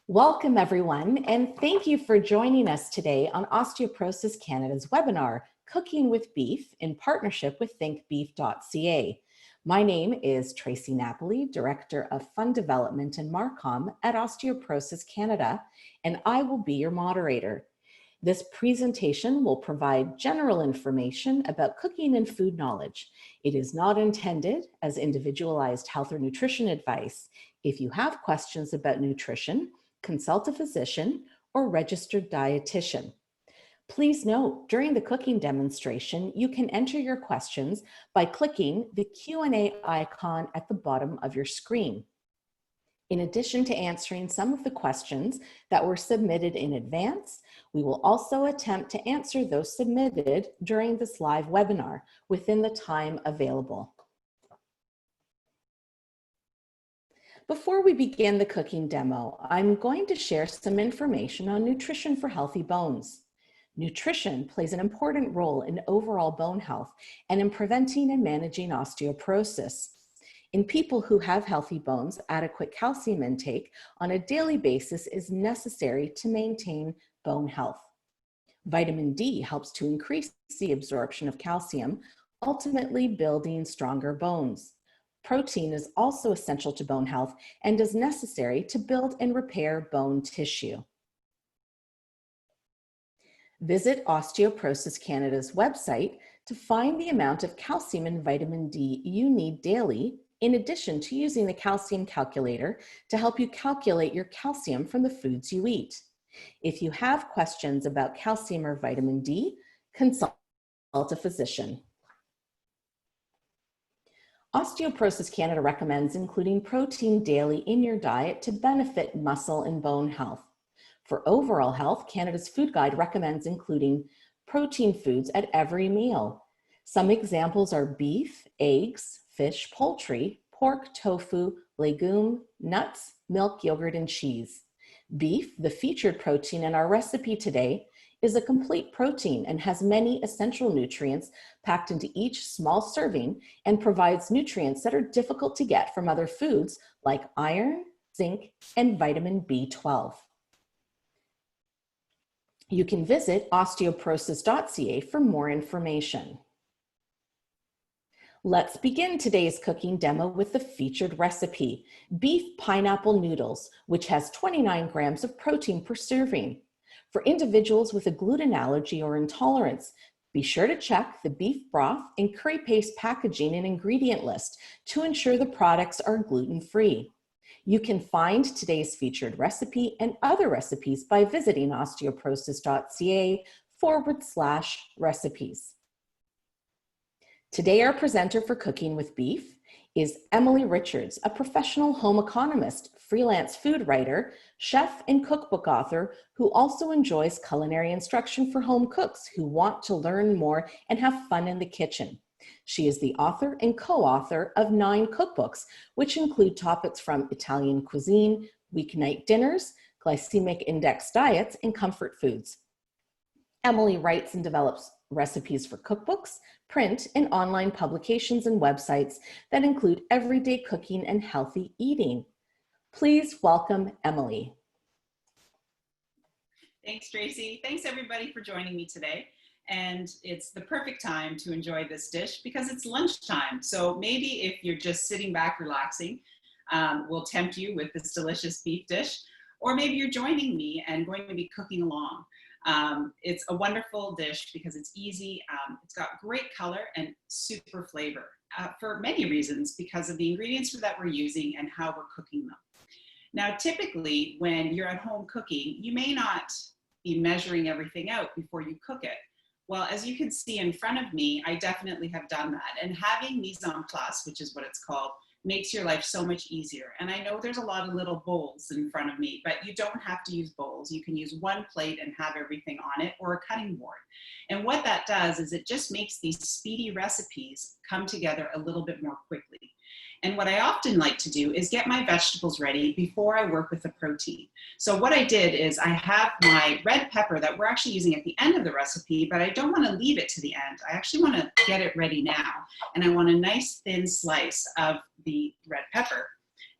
Welcome everyone, and thank you for joining us today on Osteoporosis Canada's webinar, Cooking with Beef, in partnership with thinkbeef.ca. My name is Tracie Napoli, Director of Fund Development and MARCOM at Osteoporosis Canada, and I will be your moderator. This presentation will provide general information about cooking and food knowledge. It is not intended as individualized health or nutrition advice. If you have questions about nutrition, consult a physician or registered dietitian. Please note, during the cooking demonstration, you can enter your questions by clicking the Q&A icon at the bottom of your screen. In addition to answering some of the questions that were submitted in advance, we will also attempt to answer those submitted during this live webinar within the time available. Before we begin the cooking demo, I'm going to share some information on nutrition for healthy bones. Nutrition plays an important role in overall bone health and in preventing and managing osteoporosis. In people who have healthy bones, adequate calcium intake on a daily basis is necessary to maintain bone health. Vitamin D helps to increase the absorption of calcium, ultimately building stronger bones. Protein is also essential to bone health and is necessary to build and repair bone tissue. Visit Osteoporosis Canada's website to find the amount of calcium and vitamin D you need daily, in addition to using the calcium calculator to help you calculate your calcium from the foods you eat. If you have questions about calcium or vitamin D, consult a physician. Osteoporosis Canada recommends including protein daily in your diet to benefit muscle and bone health. For overall health, Canada's Food Guide recommends including protein foods at every meal. Some examples are beef, eggs, fish, poultry, pork, tofu, legume, nuts, milk, yogurt, and cheese. Beef, the featured protein in our recipe today, is a complete protein and has many essential nutrients packed into each small serving and provides nutrients that are difficult to get from other foods like iron, zinc, and vitamin B12. You can visit osteoporosis.ca for more information. Let's begin today's cooking demo with the featured recipe, Beef Pineapple Noodles, which has 29 grams of protein per serving. For individuals with a gluten allergy or intolerance, be sure to check the beef broth and curry paste packaging and ingredient list to ensure the products are gluten-free. You can find today's featured recipe and other recipes by visiting osteoporosis.ca/recipes. Today, our presenter for Cooking with Beef is Emily Richards, a professional home economist, freelance food writer, chef, and cookbook author who also enjoys culinary instruction for home cooks who want to learn more and have fun in the kitchen. She is the author and co-author of 9 cookbooks, which include topics from Italian cuisine, weeknight dinners, glycemic index diets, and comfort foods. Emily writes and develops recipes for cookbooks, print, and online publications and websites that include everyday cooking and healthy eating. Please welcome Emily. Thanks, Tracie. Thanks everybody for joining me today. And it's the perfect time to enjoy this dish because it's lunchtime. So maybe if you're just sitting back relaxing, we'll tempt you with this delicious beef dish, or maybe you're joining me and going to be cooking along. It's a wonderful dish because it's easy, it's got great color and super flavor for many reasons because of the ingredients that we're using and how we're cooking them. Now, typically when you're at home cooking, you may not be measuring everything out before you cook it. Well, as you can see in front of me, I definitely have done that. And having mise en place, which is what it's called, makes your life so much easier. And I know there's a lot of little bowls in front of me, but you don't have to use bowls. You can use one plate and have everything on it, or a cutting board. And what that does is it just makes these speedy recipes come together a little bit more quickly. And what I often like to do is get my vegetables ready before I work with the protein. So what I did is I have my red pepper that we're actually using at the end of the recipe, but I don't want to leave it to the end. I actually want to get it ready now. And I want a nice thin slice of the red pepper.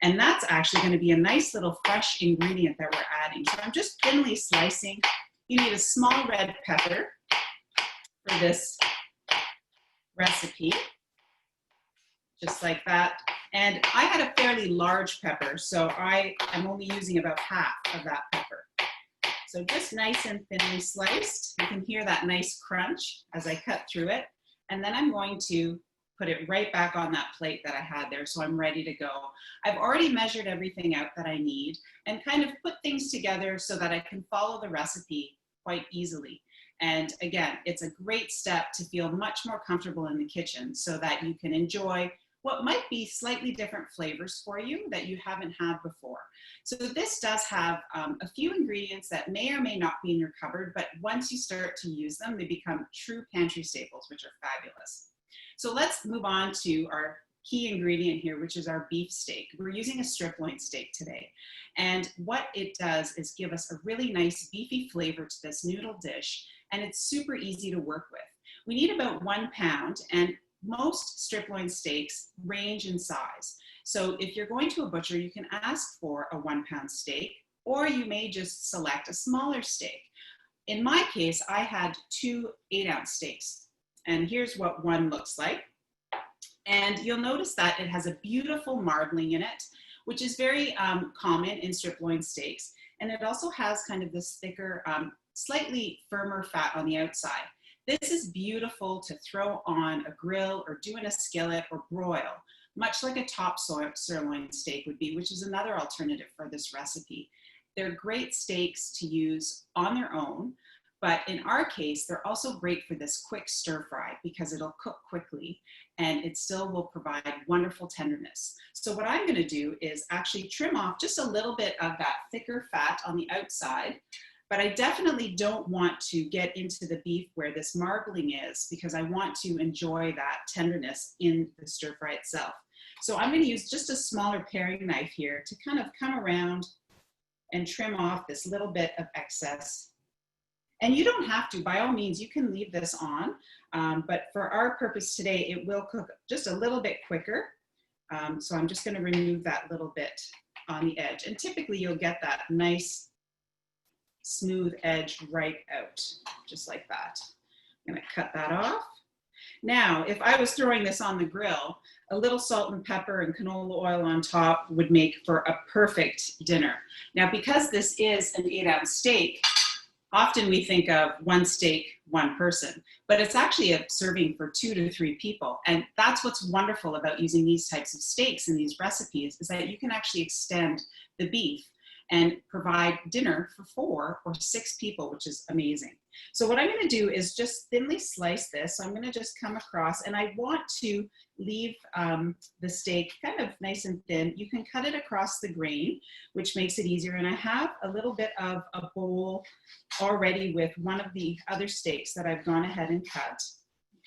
And that's actually going to be a nice little fresh ingredient that we're adding. So I'm just thinly slicing. You need a small red pepper for this recipe, just like that. And I had a fairly large pepper, so I'm only using about half of that pepper. So just nice and thinly sliced. You can hear that nice crunch as I cut through it. And then I'm going to put it right back on that plate that I had there, so I'm ready to go. I've already measured everything out that I need and kind of put things together so that I can follow the recipe quite easily. And again, it's a great step to feel much more comfortable in the kitchen so that you can enjoy what might be slightly different flavors for you that you haven't had before. So this does have a few ingredients that may or may not be in your cupboard, but once you start to use them, they become true pantry staples, which are fabulous. So let's move on to our key ingredient here, which is our beef steak. We're using a strip loin steak today. And what it does is give us a really nice beefy flavor to this noodle dish, and it's super easy to work with. We need about 1 pound, and most strip loin steaks range in size. So if you're going to a butcher, you can ask for a 1 pound steak, or you may just select a smaller steak. In my case, I had 2 8-ounce steaks, and here's what one looks like. And you'll notice that it has a beautiful marbling in it, which is very common in strip loin steaks. And it also has kind of this thicker, slightly firmer fat on the outside. This is beautiful to throw on a grill or do in a skillet or broil, much like a top sirloin steak would be, which is another alternative for this recipe. They're great steaks to use on their own, but in our case, they're also great for this quick stir fry because it'll cook quickly and it still will provide wonderful tenderness. So what I'm gonna do is actually trim off just a little bit of that thicker fat on the outside, but I definitely don't want to get into the beef where this marbling is because I want to enjoy that tenderness in the stir fry itself. So I'm gonna use just a smaller paring knife here to kind of come around and trim off this little bit of excess. And you don't have to, by all means, you can leave this on, but for our purpose today, it will cook just a little bit quicker. So I'm just gonna remove that little bit on the edge. And typically you'll get that nice, smooth edge right out, just like that. I'm gonna cut that off. Now, if I was throwing this on the grill, a little salt and pepper and canola oil on top would make for a perfect dinner. Now, because this is an 8-ounce steak, often we think of 1 steak, 1 person, but it's actually a serving for 2 to 3 people. And that's what's wonderful about using these types of steaks in these recipes is that you can actually extend the beef and provide dinner for 4 or 6 people, which is amazing. So what I'm gonna do is just thinly slice this. So I'm gonna just come across, and I want to leave the steak kind of nice and thin. You can cut it across the grain, which makes it easier. And I have a little bit of a bowl already with one of the other steaks that I've gone ahead and cut,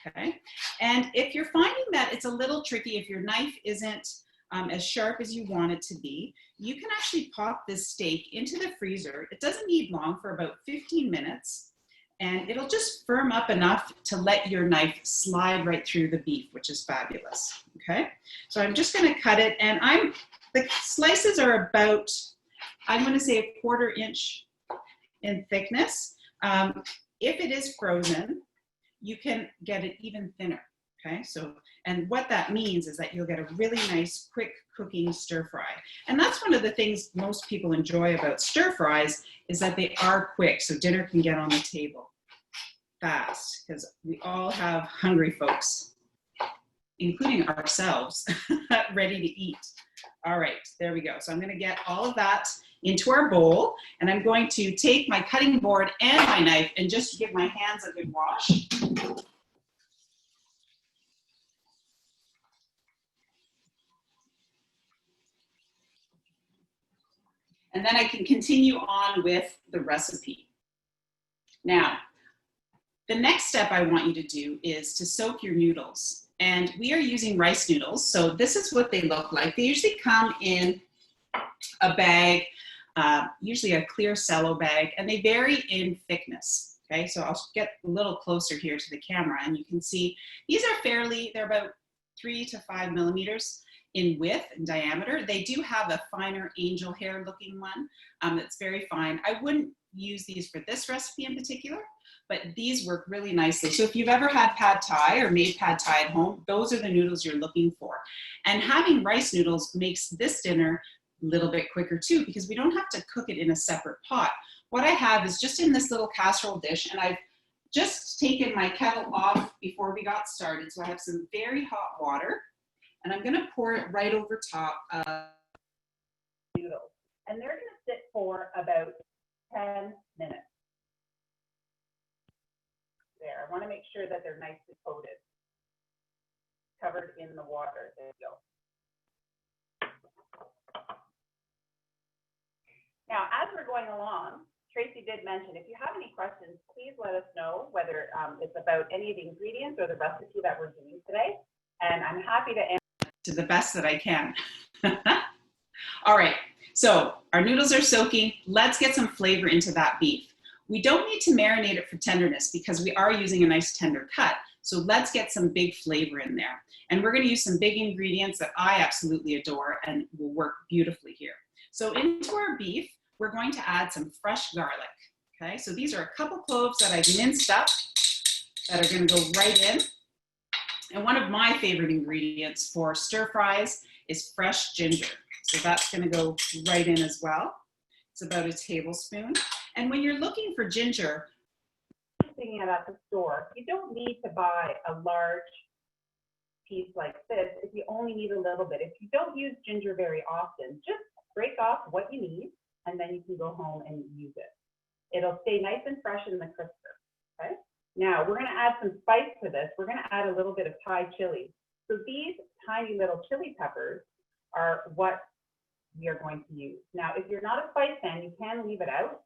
okay? And if you're finding that it's a little tricky, if your knife isn't as sharp as you want it to be, you can actually pop this steak into the freezer. It doesn't need long, for about 15 minutes, and it'll just firm up enough to let your knife slide right through the beef, which is fabulous, okay? So I'm just gonna cut it, and the slices are about, I'm gonna say 1/4 inch in thickness. If it is frozen, you can get it even thinner. Okay, so, and what that means is that you'll get a really nice, quick cooking stir fry. And that's one of the things most people enjoy about stir fries is that they are quick, so dinner can get on the table fast, because we all have hungry folks, including ourselves, ready to eat. All right, there we go. So I'm gonna get all of that into our bowl, and I'm going to take my cutting board and my knife and just give my hands a good wash. And then I can continue on with the recipe. Now, the next step I want you to do is to soak your noodles. And we are using rice noodles. So this is what they look like. They usually come in a bag, usually a clear cello bag, and they vary in thickness. Okay, so I'll get a little closer here to the camera, and you can see these are they're about 3 to 5 millimeters. in width and diameter. They do have a finer angel hair looking one that's very fine. I wouldn't use these for this recipe in particular, but these work really nicely. So if you've ever had pad thai or made pad thai at home, those are the noodles you're looking for. And having rice noodles makes this dinner a little bit quicker too, because we don't have to cook it in a separate pot. What I have is just in this little casserole dish, and I've just taken my kettle off before we got started. So I have some very hot water, and I'm gonna pour it right over top of noodles. And they're gonna sit for about 10 minutes. There, I wanna make sure that they're nicely coated, covered in the water. There you go. Now, as we're going along, Tracie did mention, if you have any questions, please let us know, whether it's about any of the ingredients or the recipe that we're doing today. And I'm happy to answer to the best that I can. All right, so our noodles are soaking. Let's get some flavor into that beef. We don't need to marinate it for tenderness because we are using a nice tender cut. So let's get some big flavor in there. And we're gonna use some big ingredients that I absolutely adore and will work beautifully here. So into our beef, we're going to add some fresh garlic, okay? So these are a couple cloves that I've minced up that are gonna go right in. And one of my favorite ingredients for stir fries is fresh ginger. So that's gonna go right in as well. It's about a tablespoon. And when you're looking for ginger, thinking it at the store, you don't need to buy a large piece like this if you only need a little bit. If you don't use ginger very often, just break off what you need, and then you can go home and use it. It'll stay nice and fresh in the crisper, okay? Now, we're gonna add some spice to this. We're gonna add a little bit of Thai chili. So these tiny little chili peppers are what we are going to use. Now, if you're not a spice fan, you can leave it out,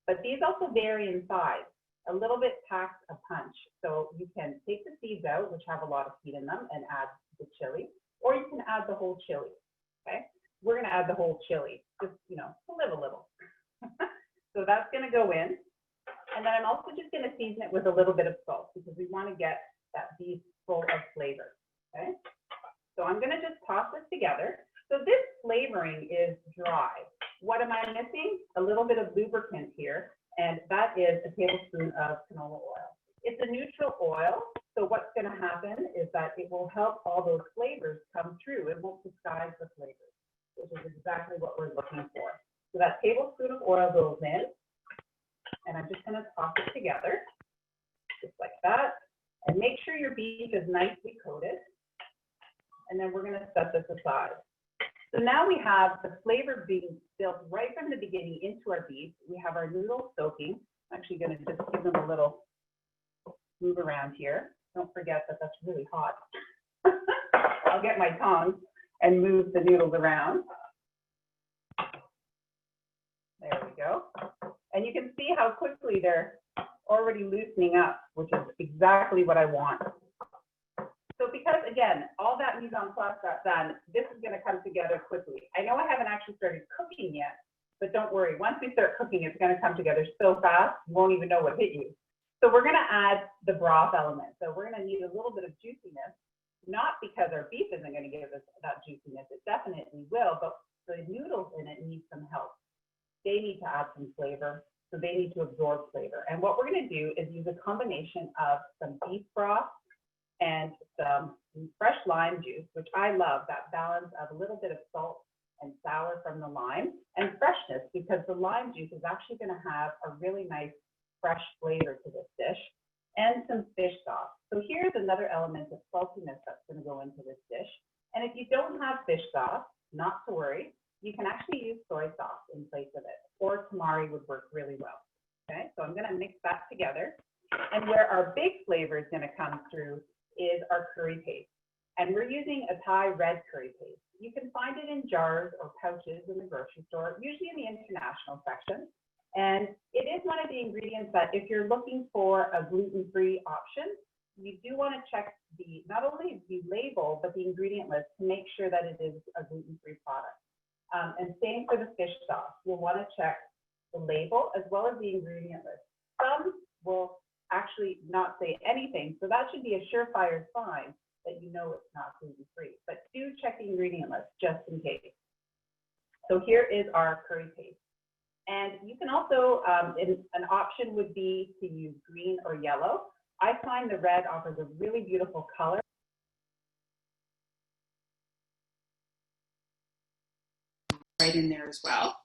but these also vary in size. A little bit packs a punch. So you can take the seeds out, which have a lot of heat in them, and add the chili, or you can add the whole chili, okay? We're gonna add the whole chili, just, you know, to live a little. So that's gonna go in. And then I'm also just gonna season it with a little bit of salt because we wanna get that beef full of flavor, okay? So I'm gonna just toss this together. So this flavoring is dry. What am I missing? A little bit of lubricant here, and that is a tablespoon of canola oil. It's a neutral oil, so what's gonna happen is that it will help all those flavors come through. It won't disguise the flavors, which is exactly what we're looking for. So that tablespoon of oil goes in, and I'm just gonna toss it together, just like that. And make sure your beef is nicely coated. And then we're gonna set this aside. So now we have the flavor being built right from the beginning into our beef. We have our noodles soaking. I'm actually gonna just give them a little move around here. Don't forget that that's really hot. I'll get my tongs and move the noodles around. There we go. And you can see how quickly they're already loosening up, which is exactly what I want. So because, again, all that mise en place got done, this is going to come together quickly. I know I haven't actually started cooking yet, but don't worry. Once we start cooking, it's going to come together so fast, you won't even know what hit you. So we're going to add the broth element. So we're going to need a little bit of juiciness, not because our beef isn't going to give us that juiciness. It definitely will, but the noodles in it need some help. They need to add some flavor, so they need to absorb flavor. And what we're going to do is use a combination of some beef broth and some fresh lime juice, which I love, that balance of a little bit of salt and sour from the lime and freshness, because the lime juice is actually going to have a really nice fresh flavor to this dish, and some fish sauce. So here's another element of saltiness that's going to go into this dish. And if you don't have fish sauce, not to worry, you can actually use soy sauce in place of it, or tamari would work really well. Okay, so I'm going to mix that together. And where our big flavor is going to come through is our curry paste. And we're using a Thai red curry paste. You can find it in jars or pouches in the grocery store, usually in the international section. And it is one of the ingredients that if you're looking for a gluten-free option, you do want to check not only the label, but the ingredient list to make sure that it is a gluten-free product. And same for the fish sauce. You'll want to check the label as well as the ingredient list. Some will actually not say anything, so that should be a surefire sign that you know it's not gluten-free. But do do check the ingredient list just in case. So here is our curry paste. And you can also, an option would be to use green or yellow. I find the red offers a really beautiful color. Right in there as well.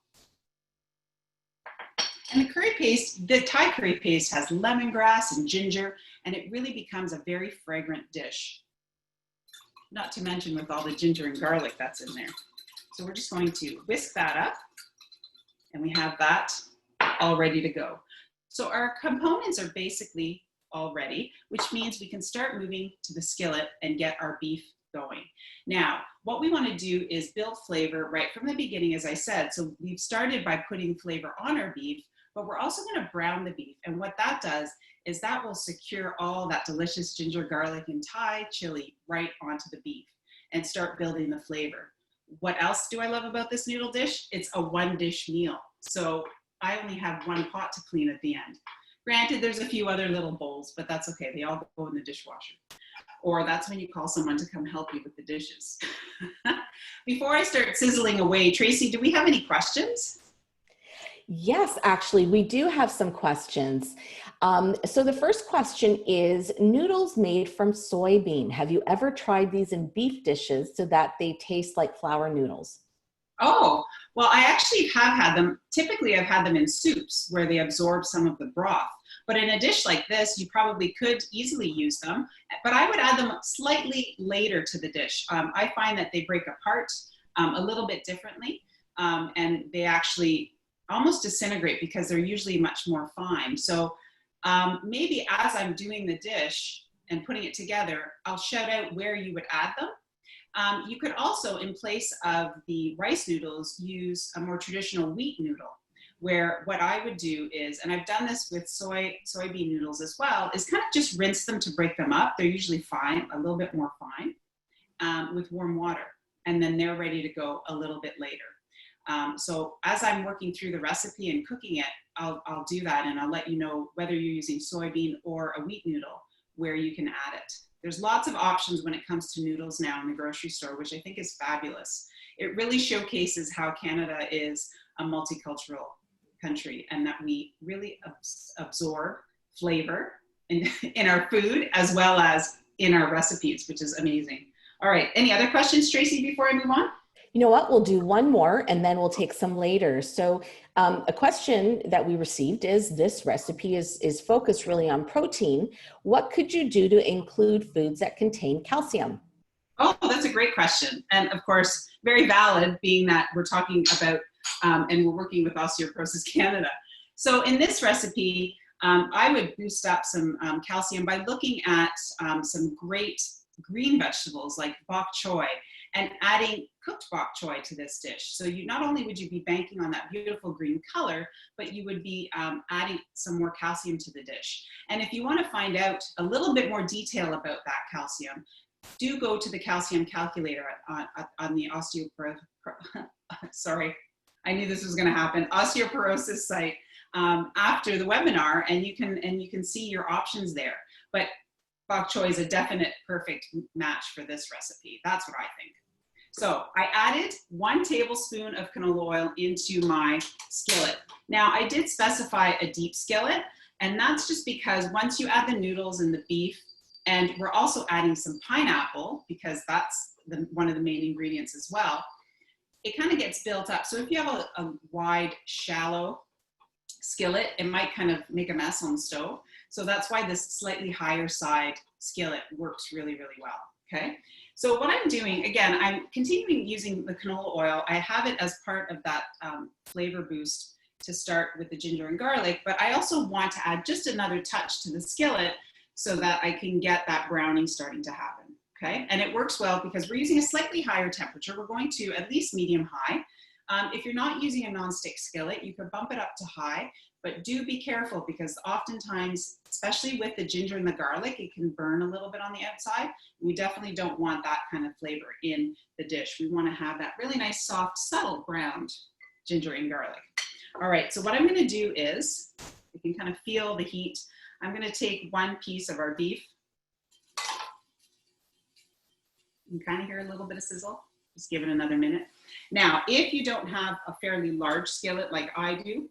And the curry paste, the Thai curry paste has lemongrass and ginger, and it really becomes a very fragrant dish. Not to mention with all the ginger and garlic that's in there. So we're just going to whisk that up, and we have that all ready to go. So our components are basically all ready, which means we can start moving to the skillet and get our beef going. Now, what we want to do is build flavor right from the beginning, as I said. So we've started by putting flavor on our beef, but we're also going to brown the beef. And what that does is that will secure all that delicious ginger, garlic, and Thai chili right onto the beef and start building the flavor. What else do I love about this noodle dish? It's a one-dish meal. So I only have one pot to clean at the end. Granted, there's a few other little bowls, but that's okay. They all go in the dishwasher. Or that's when you call someone to come help you with the dishes. Before I start sizzling away, Tracie, do we have any questions? Yes, actually, we do have some questions. So the first question is, noodles made from soybean. Have you ever tried these in beef dishes so that they taste like flour noodles? Oh, well, I actually have had them. Typically, I've had them in soups where they absorb some of the broth. But in a dish like this, you probably could easily use them, but I would add them slightly later to the dish. I find that they break apart a little bit differently, and they actually almost disintegrate because they're usually much more fine. So maybe as I'm doing the dish and putting it together, I'll shout out where you would add them. You could also, in place of the rice noodles, use a more traditional wheat noodle, where what I would do is, and I've done this with soybean noodles as well, is kind of just rinse them to break them up. They're usually fine, a little bit more fine, with warm water, and then they're ready to go a little bit later. So as I'm working through the recipe and cooking it, I'll do that, and I'll let you know whether you're using soybean or a wheat noodle, where you can add it. There's lots of options when it comes to noodles now in the grocery store, which I think is fabulous. It really showcases how Canada is a multicultural country and that we really absorb flavor in our food as well as in our recipes, which is amazing. All right, any other questions, Tracie, before I move on? You know what, we'll do one more and then we'll take some later. So a question that we received is, this recipe is focused really on protein. What could you do to include foods that contain calcium? Oh, that's a great question. And of course, very valid, being that we're talking about and we're working with Osteoporosis Canada. So in this recipe, I would boost up some calcium by looking at some great green vegetables like bok choy and adding cooked bok choy to this dish. So you not only would you be banking on that beautiful green color, but you would be adding some more calcium to the dish. And if you want to find out a little bit more detail about that calcium, do go to the calcium calculator on the sorry, I knew this was going to happen, Osteoporosis site after the webinar, and you can see your options there. But bok choy is a definite perfect match for this recipe. That's what I think. So I added 1 tablespoon of canola oil into my skillet. Now I did specify a deep skillet, and that's just because once you add the noodles and the beef, and we're also adding some pineapple because that's one of the main ingredients as well, it kind of gets built up. So if you have a wide, shallow skillet, it might kind of make a mess on the stove. So that's why this slightly higher side skillet works really, really well, okay? So what I'm doing, again, I'm continuing using the canola oil. I have it as part of that flavor boost to start with the ginger and garlic, but I also want to add just another touch to the skillet so that I can get that browning starting to happen, okay? And it works well because we're using a slightly higher temperature. We're going to at least medium high. If you're not using a nonstick skillet, you could bump it up to high, but do be careful because oftentimes, especially with the ginger and the garlic, it can burn a little bit on the outside. We definitely don't want that kind of flavor in the dish. We want to have that really nice, soft, subtle browned ginger and garlic. All right, so what I'm going to do is, you can kind of feel the heat. I'm going to take 1 piece of our beef. You can kind of hear a little bit of sizzle. Just give it another minute. Now, if you don't have a fairly large skillet like I do,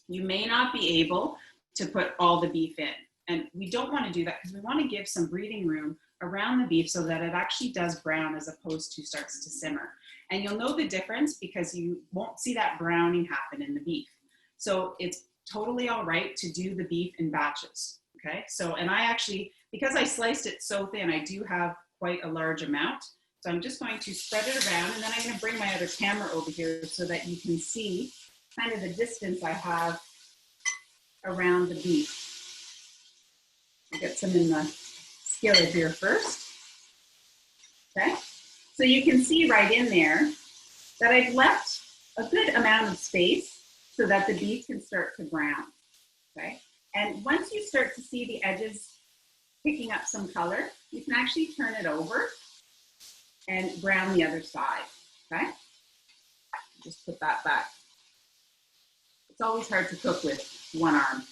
you may not be able to put all the beef in. And we don't want to do that because we want to give some breathing room around the beef so that it actually does brown as opposed to starts to simmer. And you'll know the difference because you won't see that browning happen in the beef. So it's totally all right to do the beef in batches, okay? So, and I actually, because I sliced it so thin, I do have quite a large amount. So I'm just going to spread it around, and then I'm going to bring my other camera over here so that you can see kind of the distance I have around the beef. I'll get some in the skillet here first. Okay, so you can see right in there that I've left a good amount of space so that the beef can start to brown. Okay, and once you start to see the edges picking up some color, you can actually turn it over and brown the other side. Okay, just put that back. It's always hard to cook with one arm.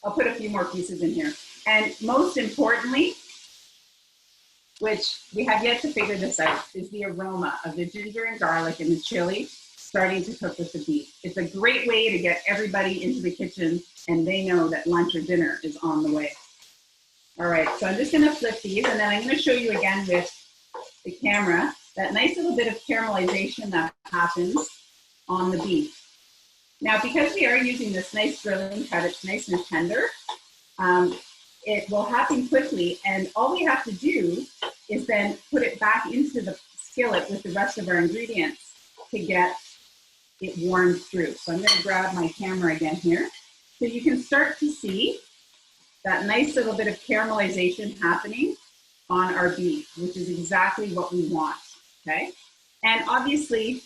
I'll put a few more pieces in here. And most importantly, which we have yet to figure this out, is the aroma of the ginger and garlic and the chili starting to cook with the beef. It's a great way to get everybody into the kitchen and they know that lunch or dinner is on the way. All right, so I'm just gonna flip these and then I'm gonna show you again with the camera that nice little bit of caramelization that happens on the beef. Now, because we are using this nice grilling cut, it's nice and tender, it will happen quickly, and all we have to do is then put it back into the skillet with the rest of our ingredients to get it warmed through. So I'm going to grab my camera again here. So you can start to see that nice little bit of caramelization happening on our beef, which is exactly what we want, okay? And obviously,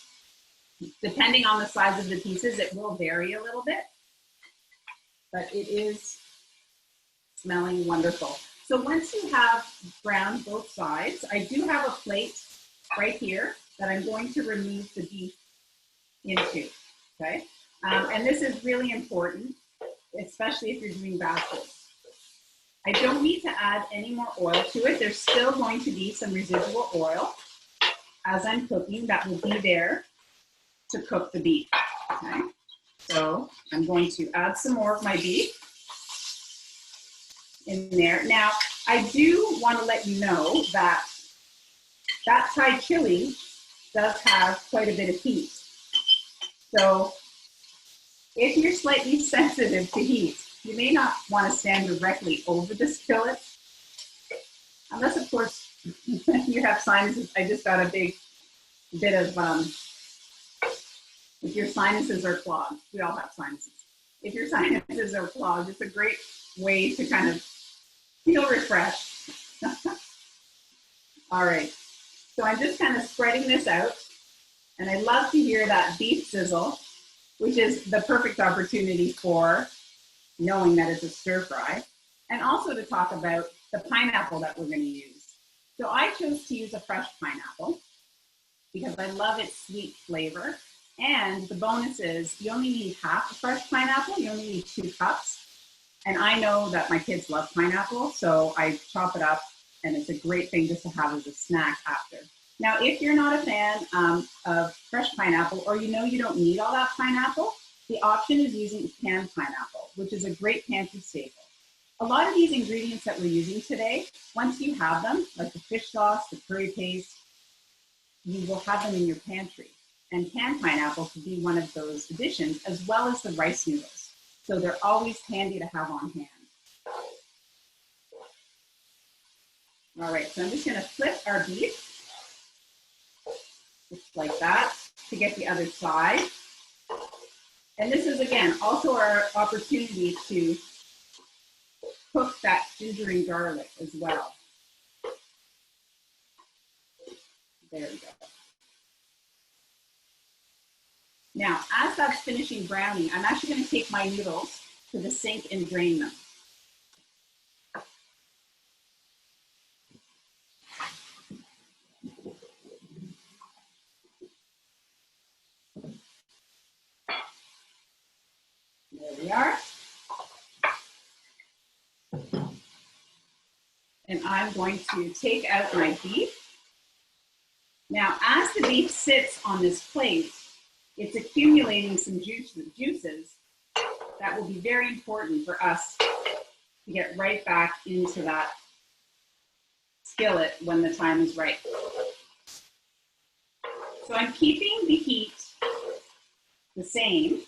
depending on the size of the pieces, it will vary a little bit, but it is smelling wonderful. So once you have browned both sides, I do have a plate right here that I'm going to remove the beef into, okay? And this is really important, especially if you're doing batches. I don't need to add any more oil to it. There's still going to be some residual oil as I'm cooking that will be there to cook the beef, okay? So I'm going to add some more of my beef in there. Now, I do want to let you know that that Thai chili does have quite a bit of heat. So if you're slightly sensitive to heat, you may not want to stand directly over the skillet, unless of course you have sinuses. I just got a big bit of, if your sinuses are clogged, we all have sinuses. If your sinuses are clogged, it's a great way to kind of feel refreshed. All right, so I'm just kind of spreading this out, and I love to hear that beef sizzle, which is the perfect opportunity for knowing that it's a stir fry, and also to talk about the pineapple that we're going to use. So I chose to use a fresh pineapple because I love its sweet flavor. And the bonus is you only need half a fresh pineapple, you only need 2 cups. And I know that my kids love pineapple, so I chop it up, and it's a great thing just to have as a snack after. Now, if you're not a fan of fresh pineapple, or you know you don't need all that pineapple, the option is using canned pineapple, which is a great pantry staple. A lot of these ingredients that we're using today, once you have them, like the fish sauce, the curry paste, you will have them in your pantry. And canned pineapple could be one of those additions, as well as the rice noodles. So they're always handy to have on hand. All right, so I'm just gonna flip our beef, just like that, to get the other side. And this is, again, also our opportunity to cook that ginger and garlic as well. There we go. Now, as that's finishing browning, I'm actually going to take my noodles to the sink and drain them. There we are. And I'm going to take out my beef. Now, as the beef sits on this plate, it's accumulating some juices that will be very important for us to get right back into that skillet when the time is right. So I'm keeping the heat the same.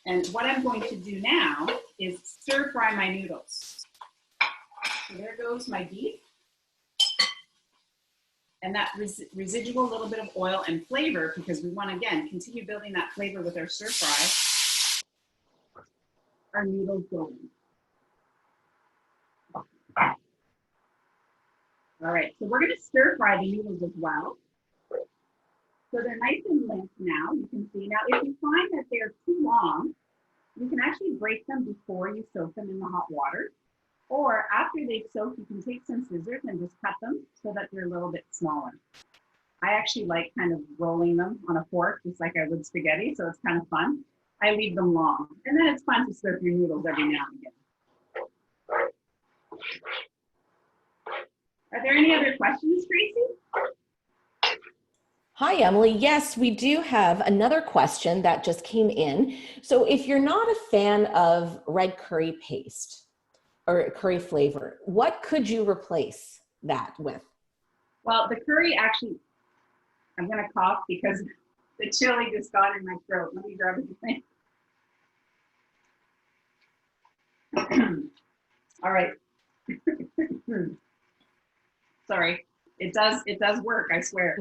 And what I'm going to do now is stir fry my noodles. So there goes my beef. And that residual little bit of oil and flavor, because we want to, again, continue building that flavor with our stir fry. Our noodles go in. All right, so we're going to stir fry the noodles as well. So they're nice and limp now, you can see. Now, if you find that they're too long, you can actually break them before you soak them in the hot water. Or after they've soaked, you can take some scissors and just cut them so that they're a little bit smaller. I actually like kind of rolling them on a fork, just like I would spaghetti, so it's kind of fun. I leave them long. And then it's fun to serve your noodles every now and again. Are there any other questions, Tracie? Hi, Emily. Yes, we do have another question that just came in. So if you're not a fan of red curry paste or curry flavor, what could you replace that with? Well, the curry actually, I'm going to cough because the chili just got in my throat. Let me grab a thing. All right. Sorry. It does work, I swear.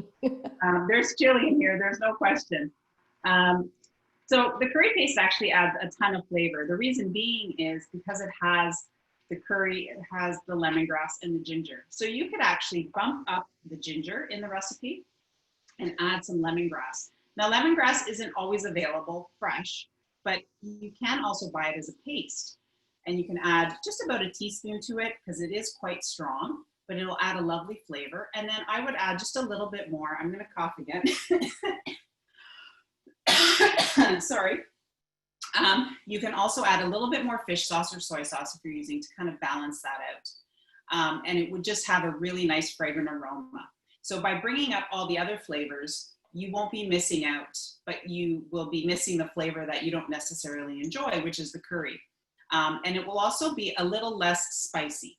There's chili in here, there's no question. So the curry paste actually adds a ton of flavor. The reason being is because it has the curry, it has the lemongrass and the ginger. So you could actually bump up the ginger in the recipe and add some lemongrass. Now lemongrass isn't always available fresh, but you can also buy it as a paste. And you can add just about a teaspoon to it because it is quite strong, but it'll add a lovely flavor. And then I would add just a little bit more. I'm gonna cough again. Sorry. You can also add a little bit more fish sauce or soy sauce if you're using to kind of balance that out. And it would just have a really nice fragrant aroma. So by bringing up all the other flavors, you won't be missing out, but you will be missing the flavor that you don't necessarily enjoy, which is the curry. And it will also be a little less spicy.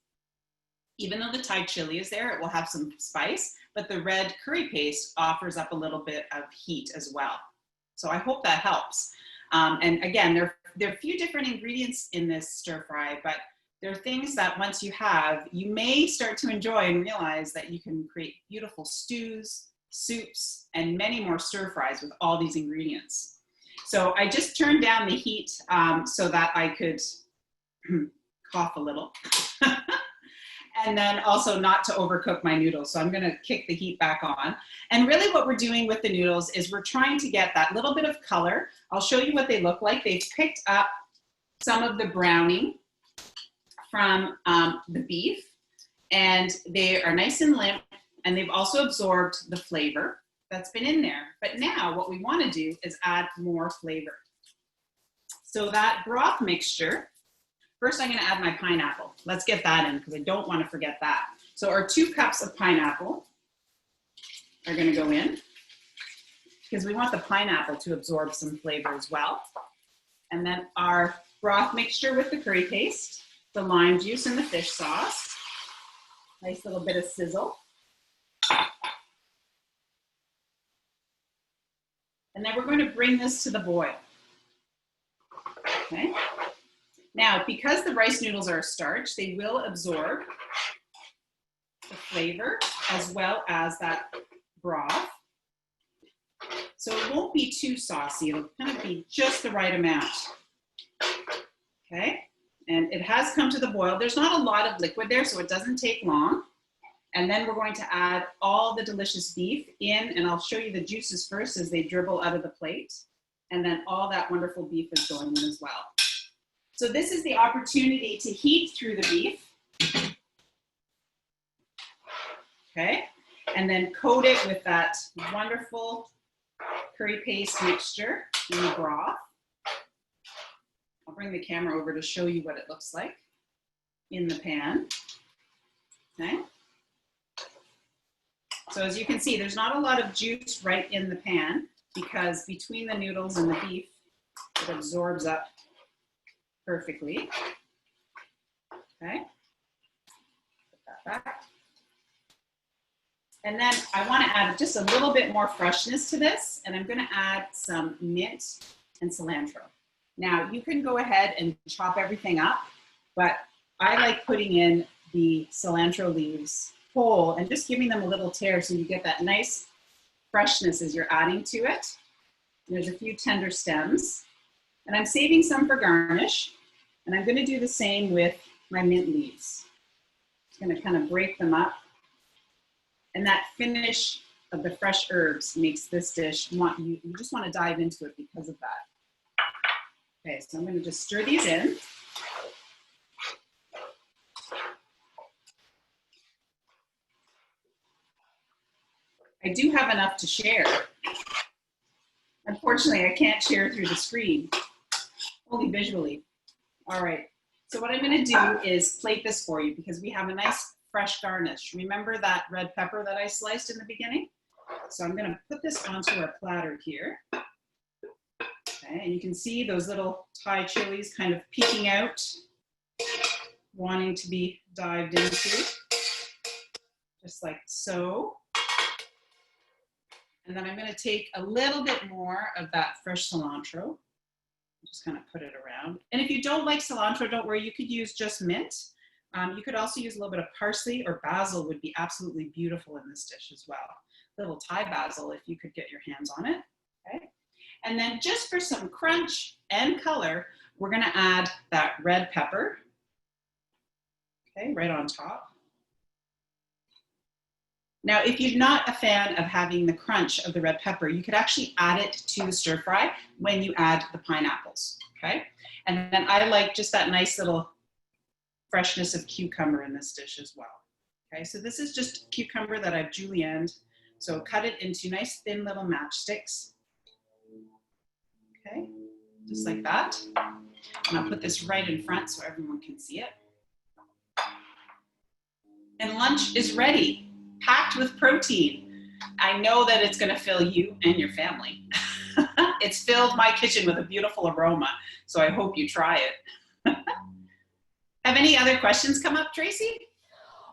Even though the Thai chili is there, it will have some spice, but the red curry paste offers up a little bit of heat as well. So I hope that helps. And again, there are a few different ingredients in this stir fry, but there are things that once you have, you may start to enjoy and realize that you can create beautiful stews, soups, and many more stir fries with all these ingredients. So I just turned down the heat so that I could cough a little. And then also not to overcook my noodles. So I'm gonna kick the heat back on. And really what we're doing with the noodles is we're trying to get that little bit of color. I'll show you what they look like. They've picked up some of the browning from the beef, and they are nice and limp, and they've also absorbed the flavor that's been in there. But now what we wanna do is add more flavor. So that broth mixture, first, I'm going to add my pineapple. Let's get that in because I don't want to forget that. So our 2 cups of pineapple are going to go in because we want the pineapple to absorb some flavor as well. And then our broth mixture with the curry paste, the lime juice and the fish sauce. Nice little bit of sizzle. And then we're going to bring this to the boil. Okay. Now, because the rice noodles are a starch, they will absorb the flavor as well as that broth. So it won't be too saucy. It'll kind of be just the right amount. Okay, and it has come to the boil. There's not a lot of liquid there, so it doesn't take long. And then we're going to add all the delicious beef in, and I'll show you the juices first as they dribble out of the plate. And then all that wonderful beef is going in as well. So this is the opportunity to heat through the beef. Okay, and then coat it with that wonderful curry paste mixture in the broth. I'll bring the camera over to show you what it looks like in the pan. Okay. So as you can see, there's not a lot of juice right in the pan because between the noodles and the beef, it absorbs up perfectly. Okay. Put that back. And then I want to add just a little bit more freshness to this, and I'm going to add some mint and cilantro. Now, you can go ahead and chop everything up, but I like putting in the cilantro leaves whole and just giving them a little tear so you get that nice freshness as you're adding to it. And there's a few tender stems. And I'm saving some for garnish, and I'm going to do the same with my mint leaves. I'm going to kind of break them up. And that finish of the fresh herbs makes this dish, you just want to dive into it because of that. Okay, so I'm going to just stir these in. I do have enough to share. Unfortunately, I can't share through the screen, only visually. All right, so what I'm going to do is plate this for you because we have a nice fresh garnish. Remember that red pepper that I sliced in the beginning? So I'm going to put this onto our platter here. Okay, and you can see those little Thai chilies kind of peeking out, wanting to be dived into, just like so. And then I'm going to take a little bit more of that fresh cilantro, just kind of put it around. And if you don't like cilantro, don't worry, you could use just mint. You could also use a little bit of parsley or basil would be absolutely beautiful in this dish as well. A little Thai basil if you could get your hands on it. Okay. And then just for some crunch and color, we're going to add that red pepper. Okay, right on top. Now, if you're not a fan of having the crunch of the red pepper, you could actually add it to the stir fry when you add the pineapples, okay? And then I like just that nice little freshness of cucumber in this dish as well. Okay, so this is just cucumber that I've julienned. So cut it into nice thin little matchsticks. Okay, just like that. And I'll put this right in front so everyone can see it. And lunch is ready, packed with protein. I know that it's going to fill you and your family. It's filled my kitchen with a beautiful aroma, so I hope you try it. Have any other questions come up, Tracie?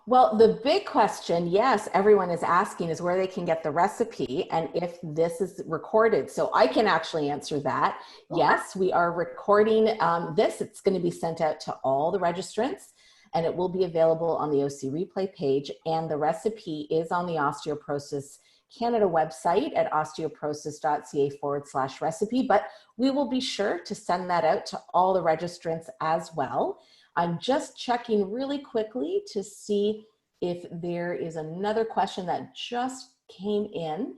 Well, the big question, yes, everyone is asking is where they can get the recipe and if this is recorded. So I can actually answer that. Yes, we are recording this. It's going to be sent out to all the registrants and it will be available on the OC replay page. And the recipe is on the Osteoporosis Canada website at osteoporosis.ca/recipe, but we will be sure to send that out to all the registrants as well. I'm just checking really quickly to see if there is another question that just came in.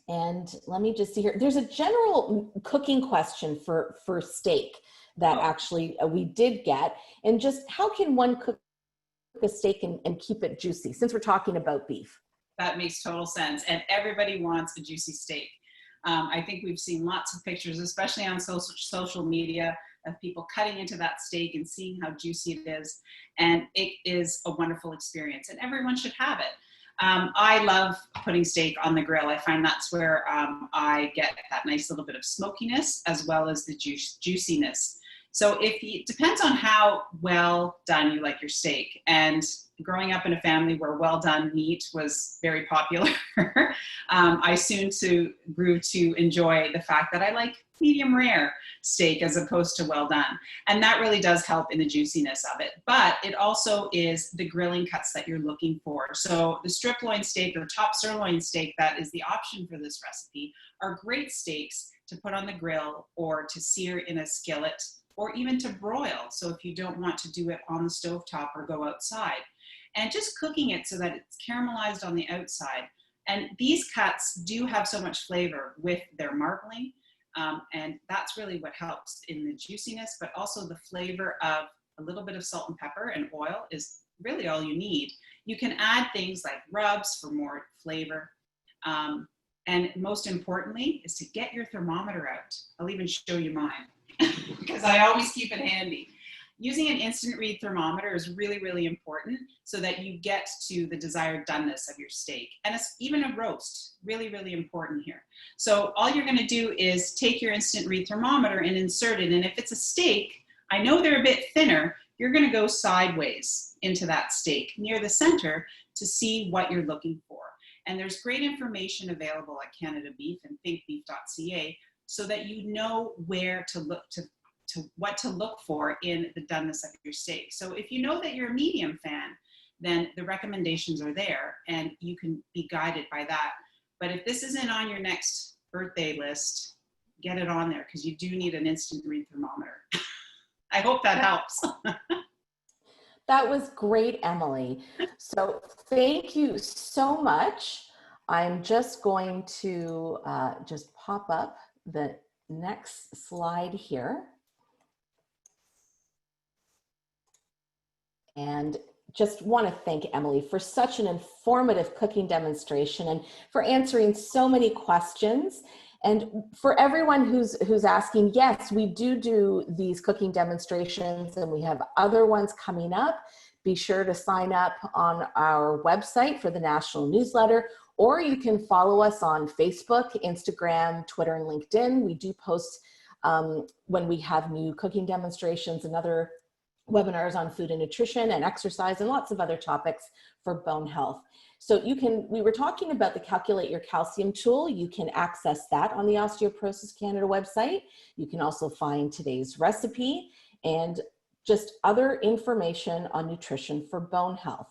And let me just see here. There's a general cooking question for steak that actually we did get. And just how can one cook a steak and keep it juicy since we're talking about beef? That makes total sense. And everybody wants a juicy steak. I think we've seen lots of pictures, especially on social media, of people cutting into that steak and seeing how juicy it is. And it is a wonderful experience and everyone should have it. I love putting steak on the grill. I find that's where I get that nice little bit of smokiness as well as the juiciness. So it depends on how well done you like your steak. And growing up in a family where well done meat was very popular, I soon grew to enjoy the fact that I like medium rare steak as opposed to well done. And that really does help in the juiciness of it. But it also is the grilling cuts that you're looking for. So the strip loin steak or top sirloin steak that is the option for this recipe are great steaks to put on the grill or to sear in a skillet or even to broil. So if you don't want to do it on the stovetop or go outside. And just cooking it so that it's caramelized on the outside. And these cuts do have so much flavor with their marbling. And that's really what helps in the juiciness, but also the flavor of a little bit of salt and pepper and oil is really all you need. You can add things like rubs for more flavor. And most importantly is to get your thermometer out. I'll even show you mine because I always keep it handy. Using an instant read thermometer is really, really important so that you get to the desired doneness of your steak. And it's even a roast, really, really important here. So all you're gonna do is take your instant read thermometer and insert it. And if it's a steak, I know they're a bit thinner, you're gonna go sideways into that steak near the center to see what you're looking for. And there's great information available at Canada Beef and thinkbeef.ca so that you know where to look to what to look for in the doneness of your steak. So if you know that you're a medium fan, then the recommendations are there and you can be guided by that. But if this isn't on your next birthday list, get it on there because you do need an instant read thermometer. I hope that helps. That was great, Emily. So thank you so much. I'm just going to just pop up the next slide here. And just want to thank Emily for such an informative cooking demonstration and for answering so many questions. And for everyone who's asking, yes, we do these cooking demonstrations and we have other ones coming up. Be sure to sign up on our website for the national newsletter, or you can follow us on Facebook, Instagram, Twitter, and LinkedIn. We do post when we have new cooking demonstrations and other webinars on food and nutrition and exercise and lots of other topics for bone health. So we were talking about the Calculate Your Calcium tool. You can access that on the Osteoporosis Canada website. You can also find today's recipe and just other information on nutrition for bone health.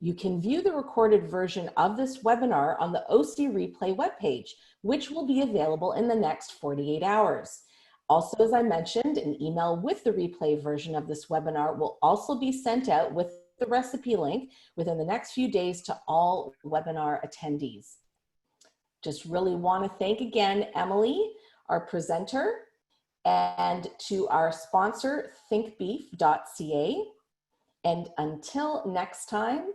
You can view the recorded version of this webinar on the OC Replay webpage, which will be available in the next 48 hours. Also, as I mentioned, an email with the replay version of this webinar will also be sent out with the recipe link within the next few days to all webinar attendees. Just really want to thank again Emily, our presenter, and to our sponsor, thinkbeef.ca. And until next time,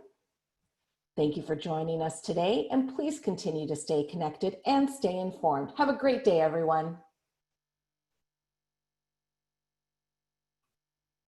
thank you for joining us today, and please continue to stay connected and stay informed. Have a great day, everyone.